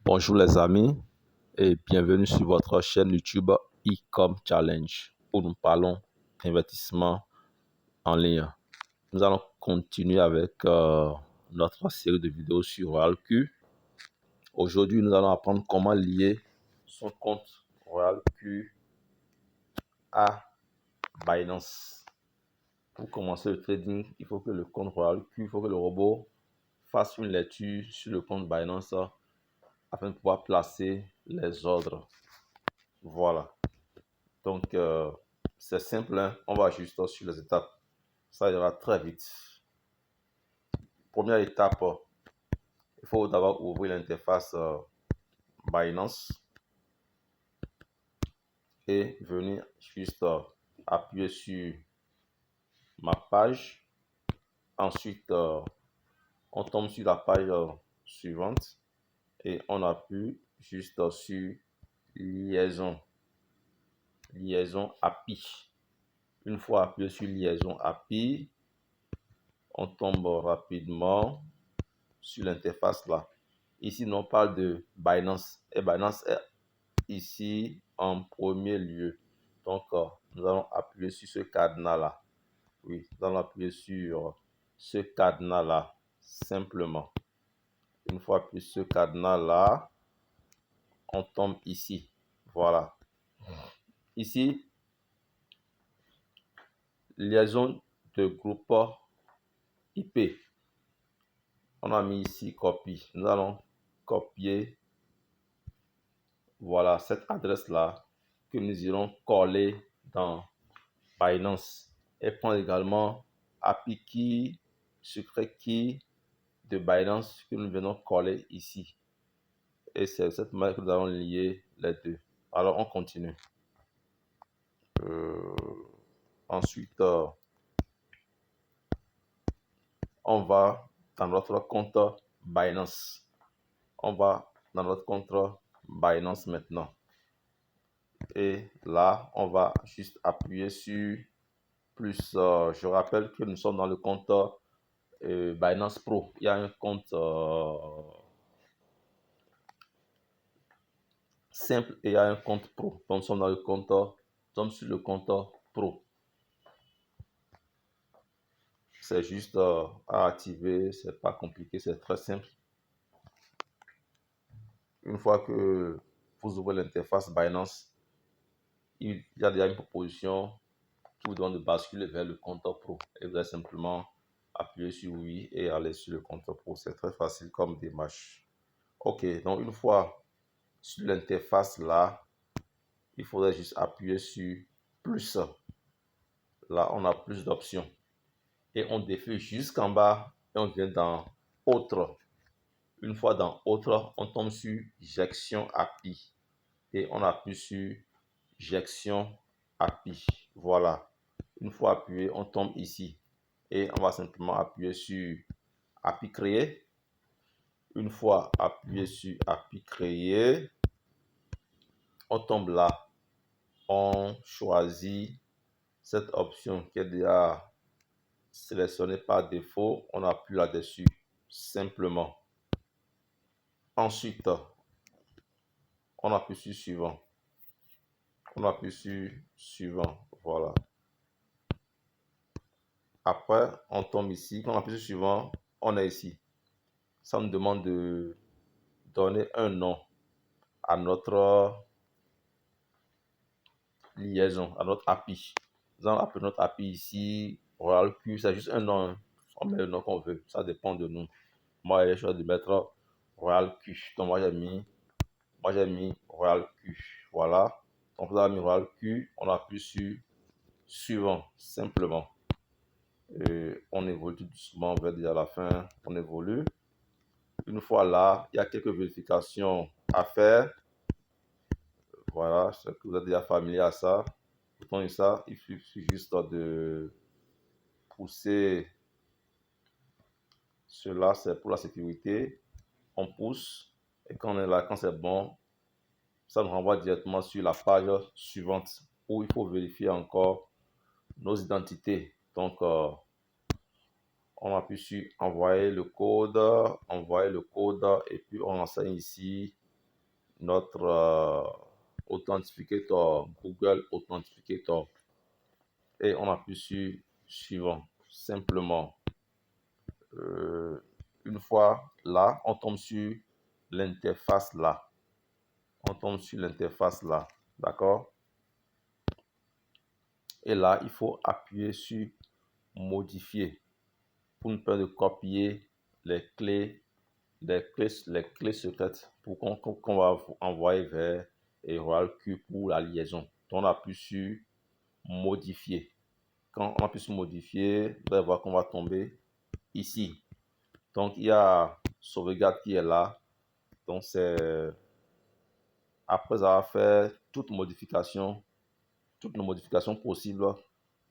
Bonjour les amis et bienvenue sur votre chaîne YouTube e-com Challenge où nous parlons d'investissement en ligne. Nous allons continuer avec notre série de vidéos sur RoyalQ. Aujourd'hui, nous allons apprendre comment lier son compte RoyalQ à Binance. Pour commencer le trading, il faut que le compte RoyalQ, il faut que le robot fasse une lecture sur le compte Binance afin de pouvoir placer les ordres. Voilà. Donc, c'est simple, hein? On va juste sur les étapes. Ça ira très vite. Première étape, il faut d'abord ouvrir l'interface Binance et venir juste appuyer sur ma page. Ensuite, on tombe sur la page suivante et on appuie juste sur liaison API. Une fois appuyé sur liaison API, on tombe rapidement sur l'interface là. Ici, nous on parle de Binance et Binance est ici en premier lieu. Donc, nous allons appuyer sur ce cadenas là. Oui, nous allons appuyer sur ce cadenas là simplement. Une fois appuyé sur ce cadenas là, on tombe ici. Voilà. Ici, liaison de groupe IP. On a mis ici copie. Nous allons copier, voilà, cette adresse là que nous irons coller dans Binance et prendre également API key, secret key de Binance que nous venons coller ici. Et c'est cette manière que nous allons lier les deux. Alors on continue. Ensuite, on va dans notre compte Binance. On va dans notre compte Binance maintenant. Et là, on va juste appuyer sur plus. Je rappelle que nous sommes dans le compte Binance Pro. Il y a un compte simple et il y a un compte pro. Donc, nous sommes dans le compte, nous sommes sur le compte pro. C'est juste à activer, c'est pas compliqué, c'est très simple. Une fois que vous ouvrez l'interface Binance, il y a déjà une proposition qui vous demande de basculer vers le compte pro. Et vous allez simplement appuyer sur oui et aller sur le compte pro. C'est très facile comme démarche. Ok, donc une fois sur l'interface là, il faudrait juste appuyer sur plus. Là, on a plus d'options. Et on défile jusqu'en bas et on vient dans autre. Une fois dans autre, on tombe sur gestion API. Et on appuie sur gestion API. Voilà. Une fois appuyé, on tombe ici. Et on va simplement appuyer sur API créer. Une fois appuyé sur API créer, on tombe là. On choisit cette option qui est déjà sélectionnée par défaut. On appuie là-dessus simplement. Ensuite, on appuie sur suivant. On appuie sur suivant. Voilà. Après, on tombe ici. Quand on appuie sur suivant, on est ici. Ça nous demande de donner un nom à notre liaison, à notre API. Nous allons appeler notre API ici RoyalQ. C'est juste un nom. On met le nom qu'on veut. Ça dépend de nous. Moi, j'ai choisi de mettre RoyalQ. Donc, moi, j'ai mis RoyalQ. Voilà. Donc, vous avez mis RoyalQ. On appuie sur suivant, simplement. Et on évolue tout doucement. On va dire à la fin. On évolue. Une fois là, il y a quelques vérifications à faire. Voilà, je sais que vous êtes déjà familier à ça. Pour ça, il suffit juste de pousser cela, c'est pour la sécurité. On pousse et quand on est là, quand c'est bon, ça nous renvoie directement sur la page suivante où il faut vérifier encore nos identités. Donc, on appuie sur envoyer le code et puis on enseigne ici notre authentificator, Google Authentificator, et on appuie sur suivant. Simplement, une fois là, on tombe sur l'interface là. On tombe sur l'interface là, d'accord? Et là, il faut appuyer sur modifier pour nous permettre de copier les clés secrètes pour qu'on va envoyer vers RoyalQ pour la liaison. Donc on appuie sur modifier. Quand on appuie sur modifier, vous allez voir qu'on va tomber ici. Donc il y a sauvegarde qui est là. Donc c'est après avoir fait toutes nos modifications possibles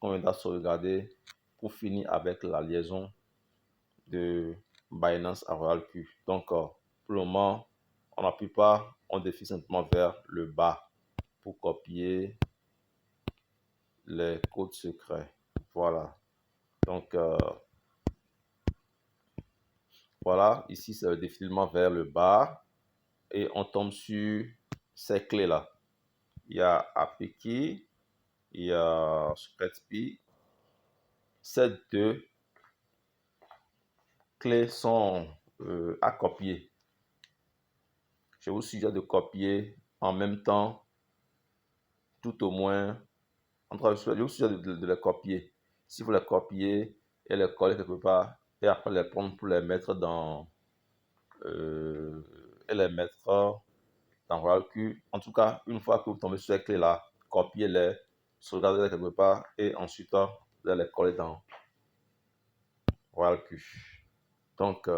qu'on viendra sauvegarder pour finir avec la liaison de Binance à RoyalQ. Donc pour le moment, on n'appuie pas, on défile simplement vers le bas pour copier les codes secrets. Voilà. Donc voilà, ici c'est le défilement vers le bas et on tombe sur ces clés là. Il y a API, il y a SecretSP. Ces deux clés sont à copier. Je vous suggère de copier en même temps, tout au moins. Je vous suggère de les copier. Si vous les copiez et les coller quelque part, et après les prendre pour les mettre dans RoyalQ. En tout cas, une fois que vous tombez sur ces clés-là, copiez-les, sauvegardez-les quelque part et ensuite vous allez les coller dans RoyalQ. Donc,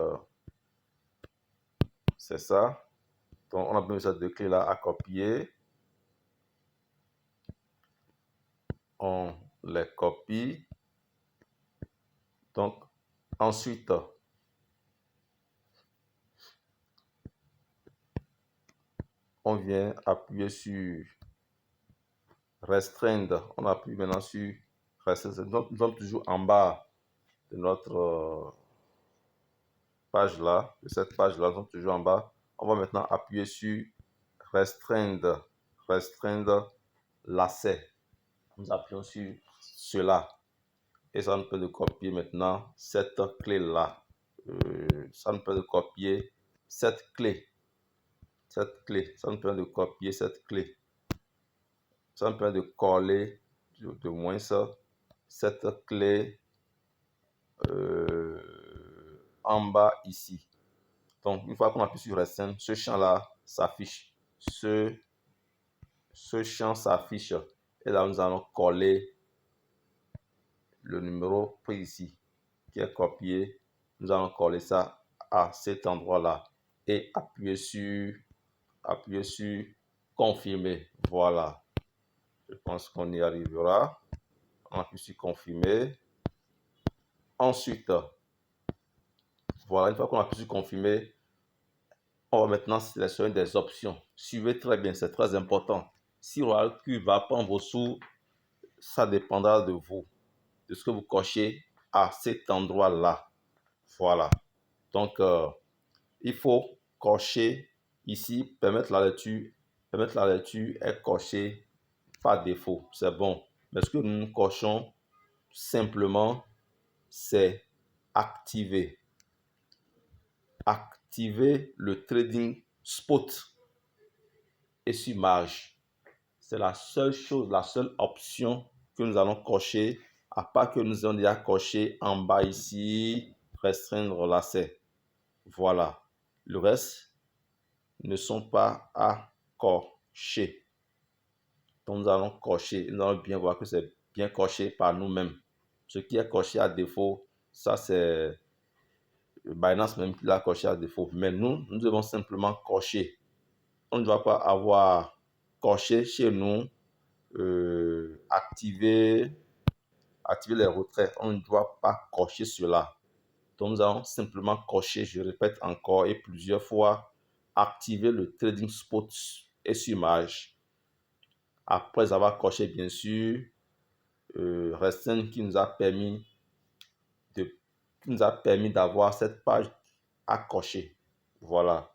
c'est ça. Donc, on a besoin de ces deux clés-là à copier. On les copie. Donc, ensuite, on vient appuyer sur Restreindre. On appuie maintenant sur Restreindre. Donc, nous sommes toujours en bas de notre page là, de cette page là, nous sommes toujours en bas. On va maintenant appuyer sur Restreindre lacet. Nous appuyons sur cela et ça nous permet de copier maintenant cette clé là. Ça nous permet de copier cette clé. Ça nous permet de copier cette clé. Ça nous permet de coller de moins cette clé en bas ici. Donc, une fois qu'on appuie sur Restreindre, ce champ-là s'affiche. Ce champ s'affiche. Et là, nous allons coller le numéro pris ici, qui est copié. Nous allons coller ça à cet endroit-là. Et appuyer sur confirmer. Voilà. Je pense qu'on y arrivera. On appuie sur confirmer. Ensuite, voilà, une fois qu'on appuie sur confirmer, on va maintenant sélectionner des options. Suivez très bien, c'est très important. Si RoyalQ va prendre vos sous, ça dépendra de vous, de ce que vous cochez à cet endroit-là. Voilà. Donc, il faut cocher ici, permettre la lecture. Permettre la lecture est coché par défaut. C'est bon. Mais ce que nous cochons simplement, c'est activer. Activer le trading spot et sur marge. C'est la seule chose, la seule option que nous allons cocher, à part que nous avons déjà coché en bas ici, restreindre lacet. Voilà. Le reste ne sont pas à cocher. Donc nous allons cocher, nous allons bien voir que c'est bien coché par nous-mêmes. Ce qui est coché à défaut, ça c'est Binance même qui l'a coché à défaut. Mais nous devons simplement cocher. On ne doit pas avoir coché chez nous, activer les retraits. On ne doit pas cocher cela. Donc nous allons simplement cocher, je répète encore et plusieurs fois, activer le trading spot et sur marge. Après avoir coché bien sûr, Restreindre qui nous a permis d'avoir cette page à cocher. Voilà.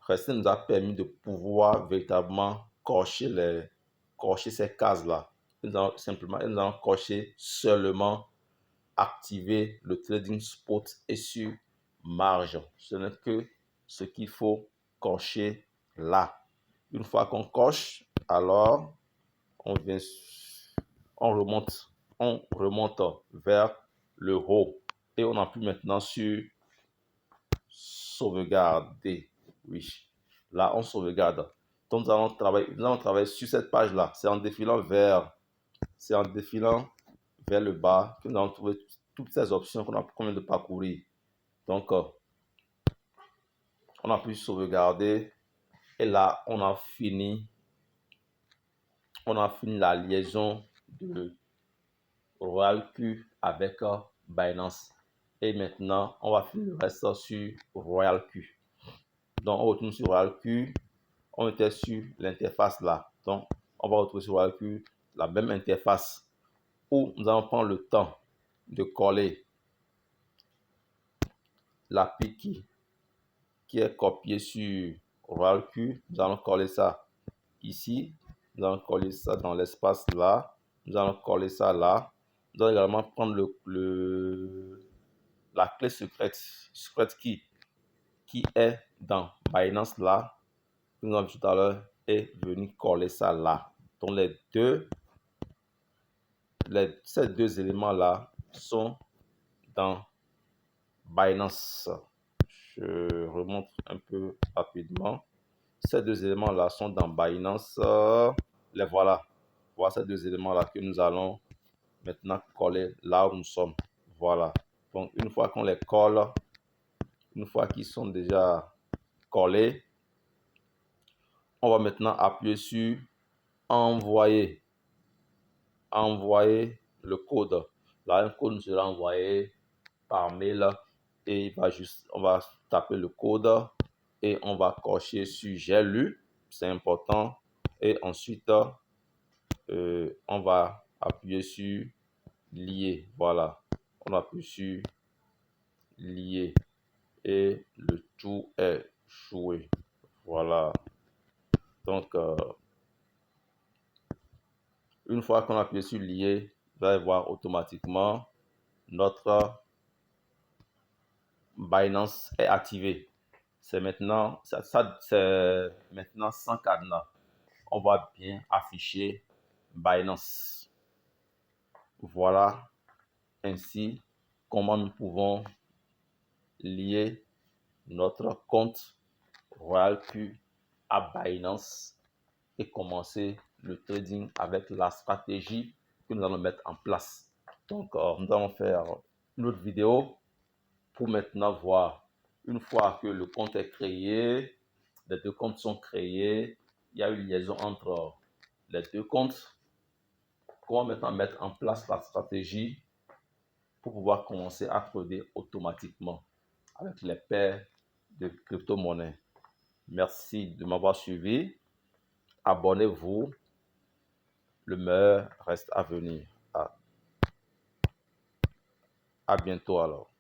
Rester nous a permis de pouvoir véritablement cocher ces cases-là. Nous allons cocher seulement activer le trading spot et sur marge. Ce n'est que ce qu'il faut cocher là. Une fois qu'on coche, alors on remonte vers le haut et on appuie maintenant sur sauvegarder. Oui, là on sauvegarde. Donc nous allons travailler sur cette page là. C'est en défilant vers le bas que nous allons trouver toutes ces options qu'on vient de parcourir. Donc on appuie sur sauvegarder et là on a fini la liaison de RoyalQ avec Binance. Et maintenant, on va finir le reste sur RoyalQ. Donc, on retourne sur RoyalQ. On était sur l'interface là. Donc, on va retrouver sur RoyalQ la même interface où nous allons prendre le temps de coller l'API qui est copiée sur RoyalQ. Nous allons coller ça ici. Nous allons coller ça dans l'espace là. Nous allons coller ça là. Nous allons également prendre la clé secrète key qui est dans Binance là, que nous avons vu tout à l'heure, et venir coller ça là. Donc ces deux éléments là sont dans Binance. Je remonte un peu rapidement. Ces deux éléments là sont dans Binance. Les voilà. Voilà ces deux éléments là que nous allons maintenant coller là où nous sommes. Voilà. Donc une fois qu'on les colle, une fois qu'ils sont déjà collés, on va maintenant appuyer sur envoyer le code. Là, un code nous sera envoyé par mail et on va taper le code et on va cocher sur j'ai lu, c'est important, et ensuite on va appuyer sur lier. Voilà, on appuie sur lier et le tout est joué. Voilà. Donc, une fois qu'on a appuyé sur lier, vous allez voir automatiquement notre Binance est activé. C'est maintenant sans cadenas. On va bien afficher Binance. Voilà ainsi comment nous pouvons lier notre compte RoyalQ à Binance et commencer le trading avec la stratégie que nous allons mettre en place. Donc, nous allons faire une autre vidéo pour maintenant voir, une fois que le compte est créé, les deux comptes sont créés, il y a une liaison entre les deux comptes. Comment maintenant mettre en place la stratégie pour pouvoir commencer à trader automatiquement avec les paires de crypto-monnaies. Merci de m'avoir suivi. Abonnez-vous. Le meilleur reste à venir. À bientôt alors.